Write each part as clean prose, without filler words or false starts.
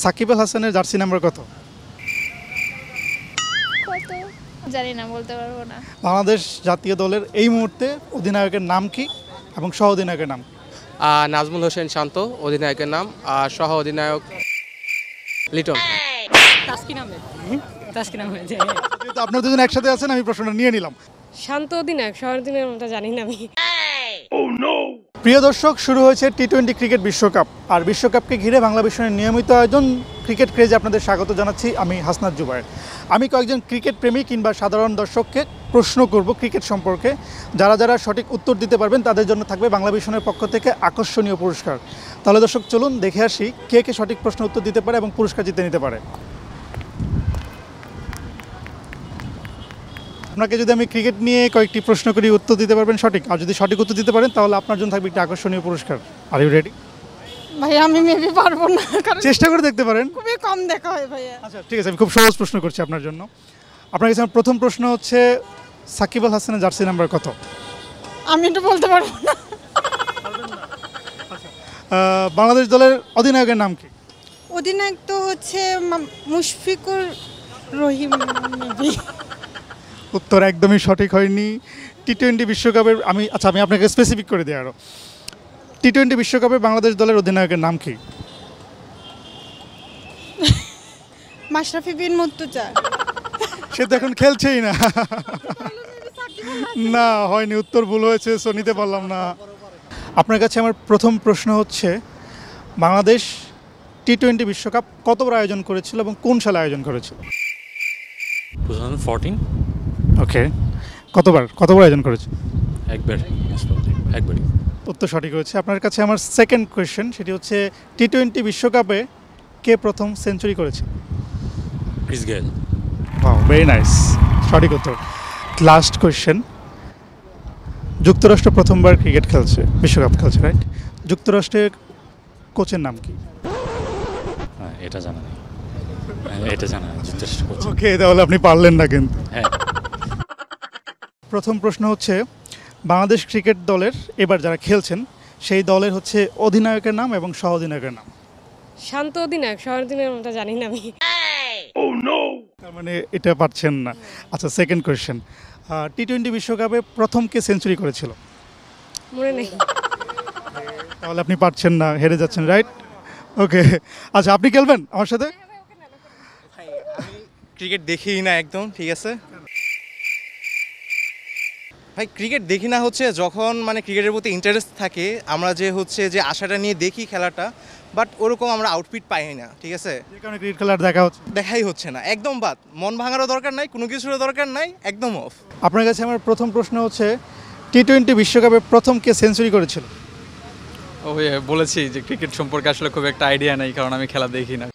সাকিব আল হাসানের jersey number কত? কত জানি না, বলতে পারবো না। বাংলাদেশ জাতীয় দলের এই মুহূর্তে অধিনায়কের নাম কি এবং সহ অধিনায়কের নাম? নাজমুল হোসেন শান্ত অধিনায়কের নাম, আর সহ অধিনায়ক লিটন। তাসকিন আহমেদ। তাসকিন আহমেদ। যেহেতু আপনারা দুজন একসাথে আছেন, আমি প্রশ্নটা নিয়ে নিলাম। শান্ত অধিনায়ক, সহ অধিনায়কটা জানি না আমি। প্রিয় দর্শক, শুরু হয়েছে টি-20 ক্রিকেট বিশ্বকাপ। আর বিশ্বকাপকে ঘিরে বাংলা ভিশনের নিয়মিত আয়োজন ক্রিকেট ক্রেজে আপনাদের স্বাগত জানাচ্ছি। আমি হাসনাত জুবায়ের। আমি কয়েকজন ক্রিকেট প্রেমী কিংবা সাধারণ দর্শককে প্রশ্ন করব ক্রিকেট সম্পর্কে। যারা যারা সঠিক উত্তর দিতে পারবেন তাদের জন্য থাকবে বাংলা ভিশনের পক্ষ থেকে আকর্ষণীয় পুরস্কার। তাহলে দর্শক, চলুন দেখে আসি কে কে সঠিক প্রশ্ন উত্তর দিতে পারে এবং পুরস্কার জিতে নিতে পারে। আপনাকে যদি আমি ক্রিকেট নিয়ে কয়েকটি প্রশ্ন করি, উত্তর দিতে পারবেন সঠিক, আর যদি সঠিক উত্তর দিতে পারেন তাহলে আপনার জন্য থাকবে একটি আকর্ষণীয় পুরস্কার। Are you ready? ভাই আমি মেবি পারবো না, কারণ চেষ্টা করে দেখতে পারেন। খুবই কম দেখা হয় ভাইয়া। আচ্ছা ঠিক আছে, আমি খুব সহজ প্রশ্ন করছি আপনার জন্য। আপনার কাছে আমার প্রথম প্রশ্ন হচ্ছে, সাকিব আল হাসানের জার্সি নাম্বার কত? আমি এটা বলতে পারবো না। বাংলাদেশ দলের অধিনায়কের নাম কি? অধিনায়ক তো হচ্ছে মুশফিকুর রহিম মেবি। উত্তর একদমই সঠিক হয়নি। টি-20 বিশ্বকাপের আমি আপনাকে স্পেসিফিক করে দিই আরও। টি-20 বিশ্বকাপে বাংলাদেশ দলের অধিনায়কের নাম কি? মাশরাফি বিন মুর্তজা। সে তো এখন খেলছেই না। না, হয়নি, উত্তর ভুল হয়েছে, সো নিতে পারলাম না। আপনার কাছে আমার প্রথম প্রশ্ন হচ্ছে, বাংলাদেশ টি-20 বিশ্বকাপ কতবার আয়োজন করেছিল এবং কোন সালে আয়োজন করেছিল? 2014 ওকে, কতবার আয়োজন করেছে? একবারই। উত্তর সঠিক হয়েছে। আপনার কাছে আমার সেকেন্ড কোয়েশ্চেন, সেটি হচ্ছে টি-20 বিশ্বকাপে কে প্রথম সেঞ্চুরি করেছে? Chris Gayle. Wow, very nice, সঠিক উত্তর। লাস্ট কোয়েশ্চেন, যুক্তরাষ্ট্র প্রথমবার ক্রিকেট খেলছে, বিশ্বকাপ খেলছে, রাইট? যুক্তরাষ্ট্রের কোচের নাম কি? হ্যাঁ, এটা জানা নেই। এটা জানা যথেষ্ট করছে। ওকে, তাহলে আপনি পারলেন না কিন্তু। হ্যাঁ, প্রথম প্রশ্ন হচ্ছে, বাংলাদেশ ক্রিকেট দলের এবার যারা খেলছেন সেই দলের হচ্ছে অধিনায়কের নাম এবং সহ অধিনায়কের নাম। শান্ত অধিনায়ক, সহ অধিনায়কটা জানি না আমি। তার মানে এটা পারছেন না। আচ্ছা, সেকেন্ড কোয়েশ্চেন, টি-20 বিশ্বকাপে প্রথম কে সেঞ্চুরি করেছিল? মনে নেই। তাহলে আপনি পারছেন না, হেরে যাচ্ছেন, রাইট? ওকে, আচ্ছা, আপনি খেলবেন আমার সাথে? ক্রিকেট দেখিই না একদম, ঠিক আছে ভাই। ক্রিকেট দেখি না হচ্ছে যখন মানে ক্রিকেটের প্রতি ইন্টারেস্ট থাকে, আমরা যে হচ্ছে যে আশাটা নিয়ে দেখি খেলাটা, বাট ওরকম আমরা আউটপিট পাই না, ঠিক আছে? যে কারণে ক্রিকেট খেলার দেখা হচ্ছে দেখাই হচ্ছে না, একদম বাদ। মন ভাঙারও দরকার নাই, কোনো কিছুরও দরকার নাই, একদম অফ। আপনার কাছে আমার প্রথম প্রশ্ন হচ্ছে, টি-20 বিশ্বকাপে প্রথম কে সেঞ্চুরি করেছিল? বলেছি যে ক্রিকেট সম্পর্কে আসলে খুব একটা আইডিয়া নেই, কারণ আমি খেলা দেখি না।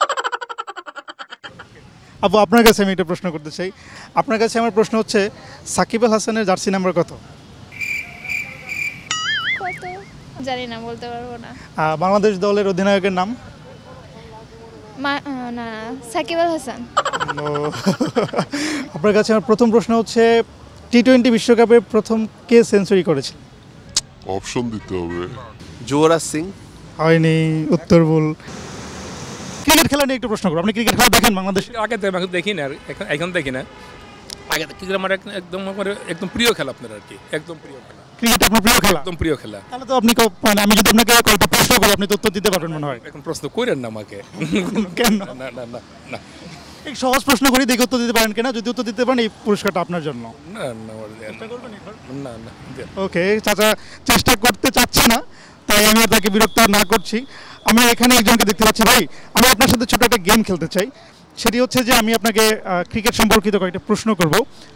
আপু, আপনার কাছে আমি একটা প্রশ্ন করতে চাই। আপনার কাছে আমার প্রশ্ন হচ্ছে, সাকিব আল হাসানের জার্সি নাম্বার কত? কত জানি না, বলতে পারবো না। বাংলাদেশ দলের অধিনায়কের নাম? না, সাকিব আল হাসান। ও, আপনার কাছে আমার প্রথম প্রশ্ন হচ্ছে, টি-20 বিশ্বকাপে প্রথম কে সেঞ্চুরি করেছে? অপশন দিতে হবে। যুবরাজ সিং। হয়নি, উত্তর ভুল। ক্রিকেট খেলা নিয়ে একটু প্রশ্ন করবো। আপনি ক্রিকেট খেলা দেখেন বাংলাদেশ? আগে দেখি না, এখন দেখি না। আগে ক্রিকেট আমার একদম প্রিয় খেলা আপনার, আর কি একদম প্রিয় খেলা। ক্রিকেট আপনার প্রিয় খেলা? একদম প্রিয় খেলা। তাহলে তো আপনি মানে আমি যদি আপনাকে কয়েকটা প্রশ্ন করি, আপনি তো উত্তর দিতে পারবেন মনে হয়। এখন প্রশ্ন করেন না আমাকে। কেন? না না না না এই সহজ প্রশ্ন করি, দেখে উত্তর দিতে পারেন কিনা। যদি উত্তর দিতে পারেন, এই পুরস্কারটা আপনার জন্য। না না না না। ওকে, চাচা চেষ্টা করতে চাচ্ছে না, তাই আমি তাকে বিরক্ত না করছি। আমি এখানে একজনকে দেখতে পাচ্ছি। ভাই, আমি আপনার সাথে ছোট একটা গেম খেলতে চাই। সেটি হচ্ছে যে আমি আপনাকে ক্রিকেট সম্পর্কিত কয়েকটা প্রশ্ন করব।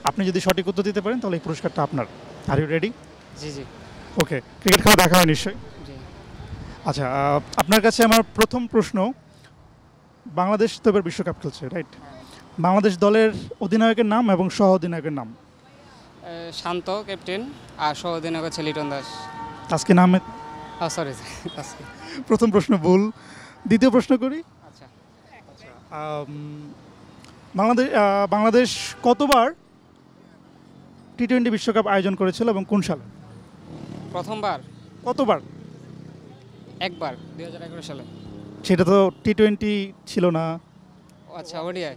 আপনি যদি সঠিক উত্তর দিতে পারেন তাহলে এই পুরস্কারটা আপনার। Are you ready? জি জি। ওকে, ক্রিকেট খেলা দেখা হয় নিশ্চয়ই? জি। আচ্ছা, আপনার কাছে আমার প্রথম প্রশ্ন, বাংলাদেশ তো এবার বিশ্বকাপ খেলছে, রাইট? বাংলাদেশ দলের অধিনায়কের নাম এবং সহ অধিনায়কের নাম? শান্ত ক্যাপ্টেন, আর সহ অধিনায়ক হচ্ছে লিটন দাস। তাসকিন আহমেদ। সরি, প্রথম প্রশ্ন ভুল। দ্বিতীয় প্রশ্ন করি। আচ্ছা। বাংলাদেশ কতবার টি-20 বিশ্বকাপ আয়োজন করেছিল এবং কোন সালে? প্রথমবার কতবার? একবার, 2011 সালে। সেটা তো টি-20 ছিল না। ও আচ্ছা ওডিআই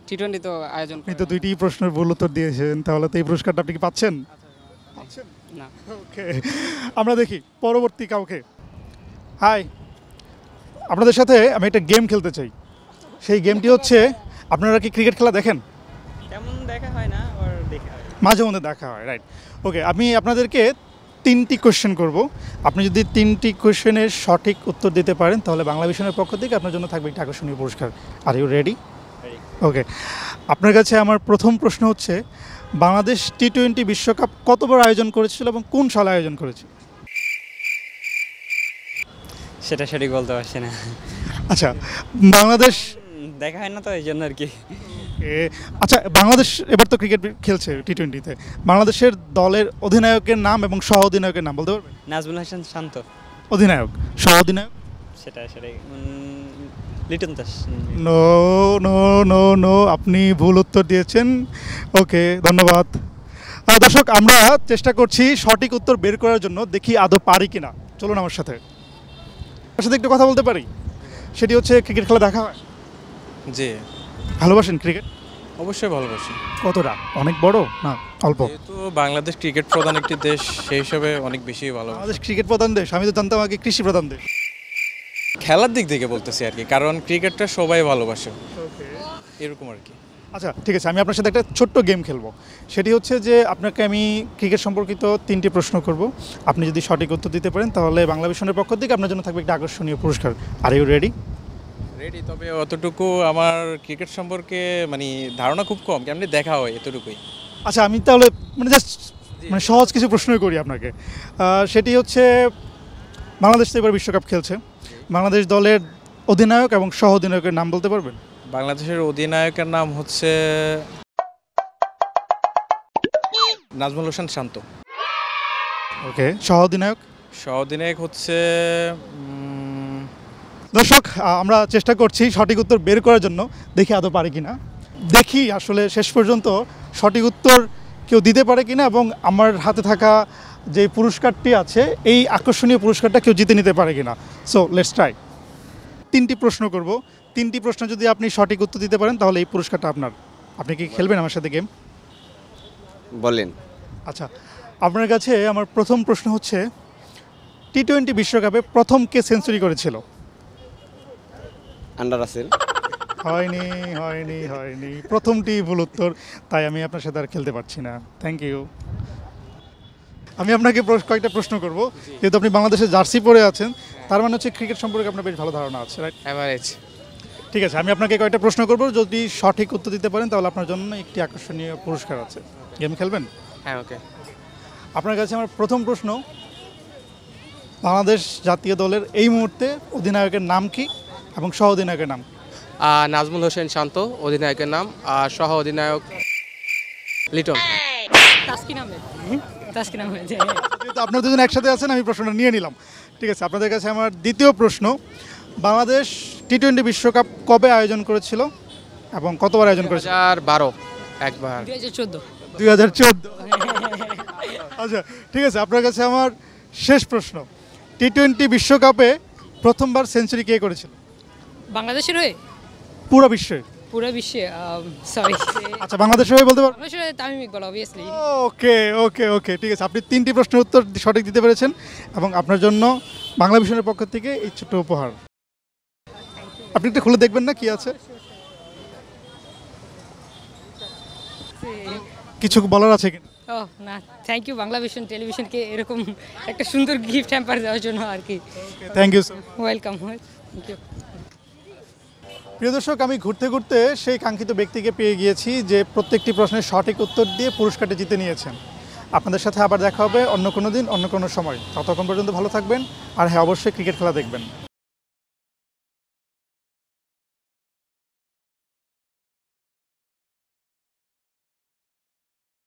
টি-20 তো আয়োজন আপনি তো দুইটি প্রশ্নের ভুল উত্তর দিয়েছেন, তাহলে তো এই পুরস্কারটা আপনি কি পাচ্ছেন? না ওকে, আমরা দেখি পরবর্তী কাউকে। হাই, আপনাদের সাথে আমি একটা গেম খেলতে চাই। সেই গেমটি হচ্ছে, আপনারা কি ক্রিকেট খেলা দেখেন? তেমন দেখা হয় না, আর দেখা হয় মাঝে মধ্যে দেখা হয়, রাইট। ওকে, আমি আপনাদেরকে 3টি কোশ্চেন করব। আপনি যদি 3টি কোশ্চেনের সঠিক উত্তর দিতে পারেন তাহলে বাংলা ভিশনের পক্ষ থেকে আপনার জন্য থাকবে একটা আকর্ষণীয় পুরস্কার। Are you ready? ওকে, আপনার কাছে আমার প্রথম প্রশ্ন হচ্ছে, বাংলাদেশ টি-20 বিশ্বকাপ কতবার আয়োজন করেছিল এবং কোন সালে আয়োজন করেছিল? সেটা সঠিক বলতে পারছি না, আচ্ছা, বাংলাদেশ দেখা হয় না তো এই জন্য আর কি। আচ্ছা, বাংলাদেশ এবার তো ক্রিকেট খেলছে টি-20-তে, বাংলাদেশের দলের অধিনায়কের নাম এবং সহ অধিনায়কের নাম বলতে পারবেন? নাজমুল হাসান শান্ত। অধিনায়ক, সহ অধিনায়ক? সেটাই Liton Das. No no no no, আপনি ভুল উত্তর দিয়েছেন। ওকে, ধন্যবাদ। দর্শক, আমরা চেষ্টা করছি সঠিক উত্তর বের করার জন্য, দেখি আদৌ পারি কিনা। চলুন আমার সাথে একটু কথা বলতে পারি। সেটি হচ্ছে, ক্রিকেট খেলা দেখা হয়? জি, ভালোবাসেন ক্রিকেট? অবশ্যই ভালোবাসি। কতটা? অনেক বড় না অল্প? যেহেতু বাংলাদেশ ক্রিকেট প্রধান একটি দেশ, সেই হিসাবে অনেক বেশি ভালোবাসি। বাংলাদেশ ক্রিকেট প্রধান দেশ? আমি তো জানতাম আগে কৃষি প্রধান দেশ। খেলার দিক থেকে বলতেছি আর কি, কারণ ক্রিকেটটা সবাই ভালোবাসে, এরকম আর কি। আচ্ছা, ঠিক আছে, আমি আপনার সাথে একটা ছোট্ট গেম খেলবো। সেটি হচ্ছে যে, আপনাকে আমি ক্রিকেট সম্পর্কিত 3টি প্রশ্ন করব। আপনি যদি সঠিক উত্তর দিতে পারেন তাহলে বাংলা ভিশনের পক্ষ থেকে আপনার জন্য থাকবে একটা আকর্ষণীয় পুরস্কার। Are you ready? রেডি, তবে অতটুকু আমার ক্রিকেট সম্পর্কে মানে ধারণা খুব কম, কেমনি দেখা হয় এতটুকুই। আচ্ছা, আমি তাহলে জাস্ট সহজ কিছু প্রশ্নই করি আপনাকে। সেটি হচ্ছে, বাংলাদেশ তো এবার বিশ্বকাপ খেলছে, বাংলাদেশ দলের অধিনায়ক এবং সহ অধিনায়কের নাম বলতে পারবেন? বাংলাদেশের অধিনায়কের নাম হচ্ছে নাজমুল হাসান শান্ত। ওকে, সহ অধিনায়ক? সহ অধিনায়ক হচ্ছে দর্শক, আমরা চেষ্টা করছি সঠিক উত্তর বের করার জন্য, দেখি আদৌ পারি কিনা। দেখি আসলে শেষ পর্যন্ত সঠিক উত্তর কেউ দিতে পারে কিনা, এবং আমার হাতে থাকা যে পুরস্কারটি আছে, এই আকর্ষণীয় পুরস্কারটা কেউ জিতে নিতে পারে কিনা। So let's try. 3টি প্রশ্ন করব। 3টি প্রশ্ন যদি আপনি সঠিক উত্তর দিতে পারেন তাহলে এই পুরস্কারটা আপনার। আপনি কি খেলবেন আমার সাথে গেম? বলেন। আচ্ছা, আপনার কাছে আমার প্রথম প্রশ্ন হচ্ছে, টি-20 বিশ্বকাপে প্রথম কে সেঞ্চুরি করেছিল? আন্ডার রাসেল। হয়নি হয়নি হয়নি, প্রথমটি ভুল উত্তর, তাই আমি আপনার সাথে আর খেলতে পারছি না। Thank you. আমি আপনাকে কয়েকটা প্রশ্ন করব। যেহেতু আপনি বাংলাদেশের জার্সি পরে আছেন, তার মানে হচ্ছে ক্রিকেট সম্পর্কে আপনার বেশ ভালো ধারণা আছে, রাইট? এভারেজ। ঠিক আছে, আমি আপনাকে কয়েকটা প্রশ্ন করব, যদি সঠিক উত্তর দিতে পারেন তাহলে আপনার জন্য একটি আকর্ষণীয় পুরস্কার আছে। গেম খেলবেন? হ্যাঁ, ওকে। আপনার কাছে আমার প্রথম প্রশ্ন, বাংলাদেশ জাতীয় দলের এই মুহূর্তে অধিনায়কের নাম কি এবং সহ অধিনায়কের নাম? নাজমুল হোসেন শান্ত অধিনায়কের নাম, আর সহ অধিনায়ক লিটন। যেহেতু আপনারা দুজন একসাথে আছেন, আমি প্রশ্নটা নিয়ে নিলাম। ঠিক আছে, আপনাদের কাছে আমার দ্বিতীয় প্রশ্ন, বাংলাদেশ টি-20 বিশ্বকাপ কবে আয়োজন করেছিল এবং কতবার আয়োজন করেছিল? 2012 একবার। 2014। আচ্ছা, ঠিক আছে, আপনার কাছে আমার শেষ প্রশ্ন, টি-20 বিশ্বকাপে প্রথমবার সেঞ্চুরি কে করেছিল বাংলাদেশের হয়ে? পুরো বিশ্বে? পুরো বিশ্বে সরি, আচ্ছা, বাংলাদেশের হয়ে বলতে পারবেন? বাংলাদেশের তামিম ইকবাল অবভিয়াসলি। ওকে ওকে ওকে, ঠিক আছে, আপনি 3টি প্রশ্নের উত্তর সঠিক দিতে পেরেছেন এবং আপনার জন্য বাংলা ভিশনের পক্ষ থেকে এই ছোট্ট উপহার। আপনি একটু খুলে দেখবেন না কি আছে? কিছু বলার আছে কি? ও না, থ্যাংক ইউ বাংলা ভিশন টেলিভিশনকে এরকম একটা সুন্দর গিফট হ্যাম্পার দেওয়ার জন্য আর কি। Thank you. Welcome. Thank you. প্রিয় দর্শক, আমি ঘুরতে ঘুরতে সেই কাঙ্ক্ষিত ব্যক্তিকে পেয়ে গিয়েছি যে প্রত্যেকটি প্রশ্নের সঠিক উত্তর দিয়ে পুরস্কারটি জিতে নিয়েছেন। আপনাদের সাথে আবার দেখা হবে অন্য কোনো দিন, অন্য কোনো সময়। ততক্ষণ পর্যন্ত ভালো থাকবেন, আর হ্যাঁ, অবশ্যই ক্রিকেট খেলা দেখবেন।